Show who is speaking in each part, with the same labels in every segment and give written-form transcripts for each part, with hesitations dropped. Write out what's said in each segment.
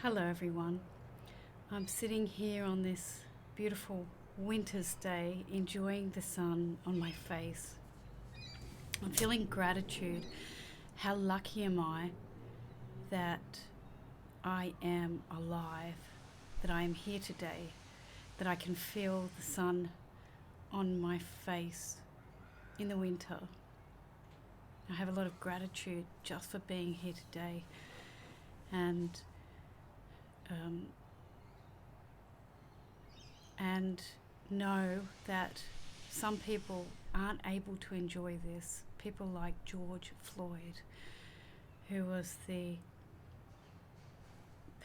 Speaker 1: Hello everyone. I'm sitting here on this beautiful winter's day enjoying the sun on my face. I'm feeling gratitude. How lucky am I that I am alive, that I am here today, that I can feel the sun on my face in the winter. I have a lot of gratitude just for being here today and know that some people aren't able to enjoy this. People like George Floyd, who was the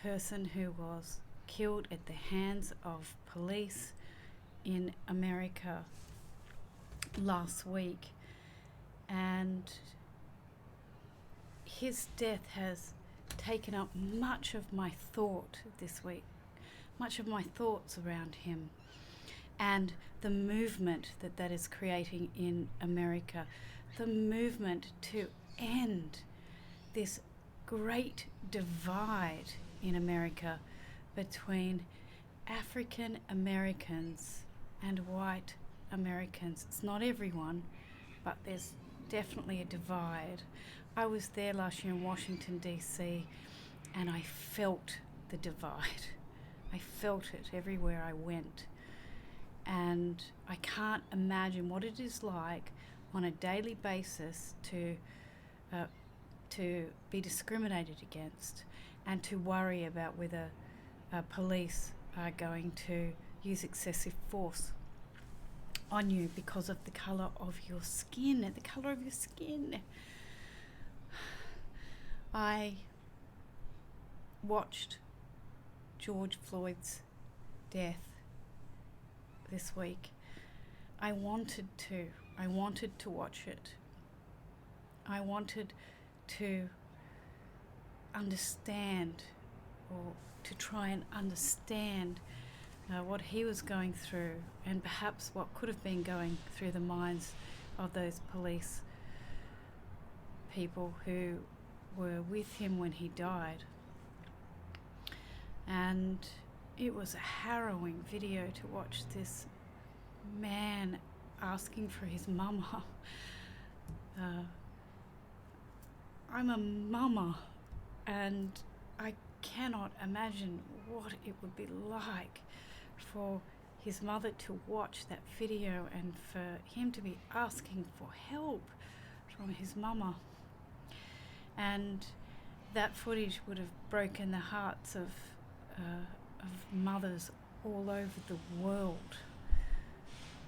Speaker 1: person who was killed at the hands of police in America last week, and his death has taken up much of my thought this week, much of my thoughts around him and the movement that is creating in America, the movement to end this great divide in America between African Americans and white Americans. It's not everyone, but there's definitely a divide. I was there last year in Washington, D.C., and I felt the divide. I felt it everywhere I went. And I can't imagine what it is like on a daily basis to be discriminated against and to worry about whether police are going to use excessive force on you because of the colour of your skin. I watched George Floyd's death this week. I wanted to watch it. I wanted to understand, or to try and understand what he was going through, and perhaps what could have been going through the minds of those police people who were with him when he died. And it was a harrowing video to watch this man asking for his mama. I'm a mama, and I cannot imagine what it would be like for his mother to watch that video and for him to be asking for help from his mama. And that footage would have broken the hearts of mothers all over the world,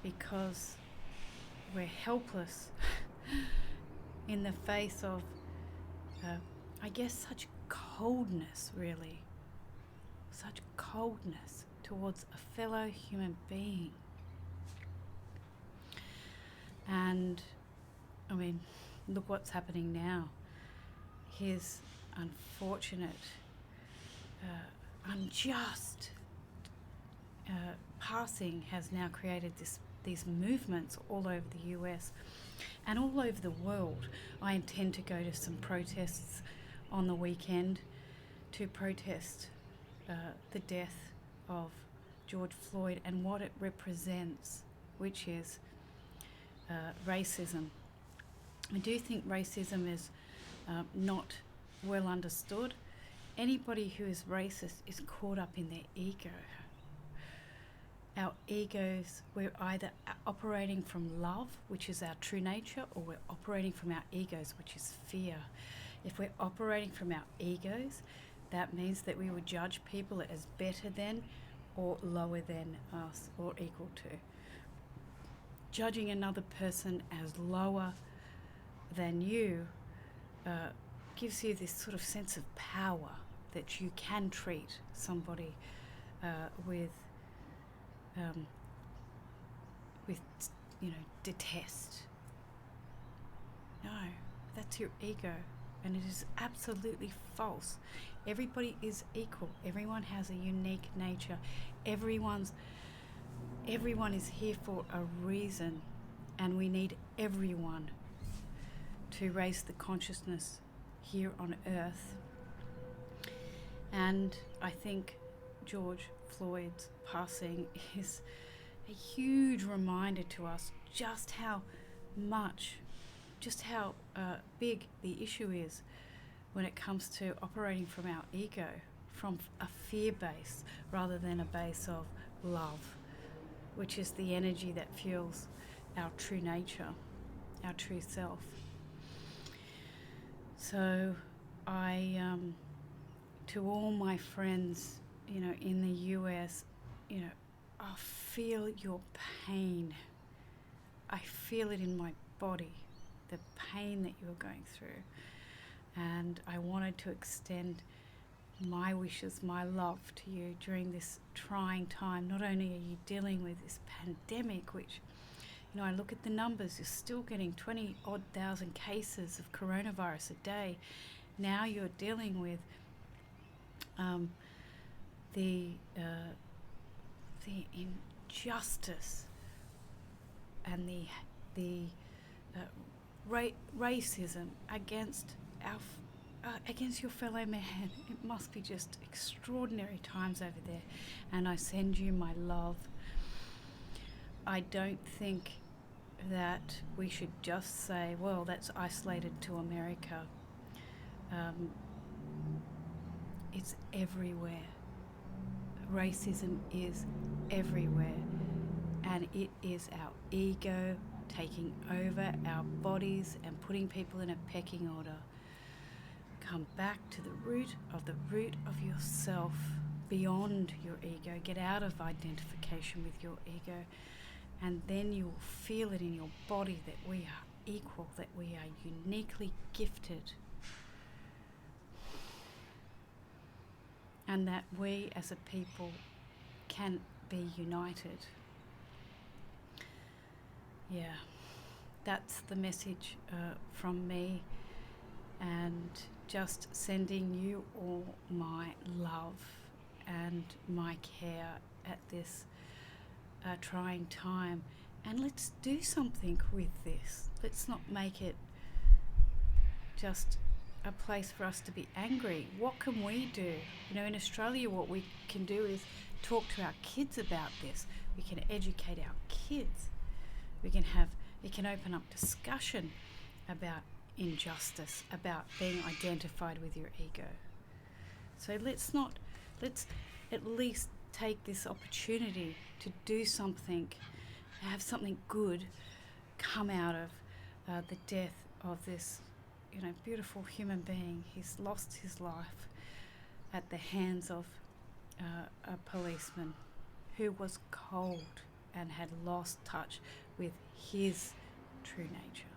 Speaker 1: because we're helpless in the face of, I guess, such coldness, really. Such coldness towards a fellow human being. And, I mean, look what's happening now. His unfortunate, unjust passing has now created these movements all over the US and all over the world. I intend to go to some protests on the weekend to protest the death of George Floyd and what it represents, which is racism. I do think racism is not well understood. Anybody who is racist is caught up in their ego. Our egos, we're either operating from love, which is our true nature, or we're operating from our egos, which is fear. If we're operating from our egos, that means that we would judge people as better than or lower than us or equal to. Judging another person as lower than you gives you this sort of sense of power that you can treat somebody with detest. No, that's your ego, and it is absolutely false. Everybody is equal. Everyone has a unique nature. Everyone is here for a reason, and we need everyone to raise the consciousness here on earth. And I think George Floyd's passing is a huge reminder to us just how big the issue is when it comes to operating from our ego, from a fear base rather than a base of love, which is the energy that fuels our true nature, our true self. So to all my friends, in the US, I feel your pain. I feel it in my body, the pain that you're going through. And I wanted to extend my wishes, my love to you during this trying time. Not only are you dealing with this pandemic, which, I look at the numbers, you're still getting 20-odd thousand cases of coronavirus a day. Now you're dealing with the injustice and the racism against against your fellow man. It must be just extraordinary times over there, and I send you my love. I don't think that we should just say, well, that's isolated to America. It's everywhere. Racism is everywhere, and it is our ego taking over our bodies and putting people in a pecking order. Come back to the root of yourself, beyond your ego. Get out of identification with your ego, and then you will feel it in your body that we are equal, that we are uniquely gifted, and that we as a people can be united. Yeah, that's the message from me, and just sending you all my love and my care at this trying time. And let's do something with this. Let's not make it just a place for us to be angry. What can we do? In Australia, what we can do is talk to our kids about this. We can educate our kids. It can open up discussion about injustice, about being identified with your ego. So let's at least take this opportunity to do something, have something good come out of the death of this, beautiful human being. He's lost his life at the hands of a policeman who was cold and had lost touch with his true nature.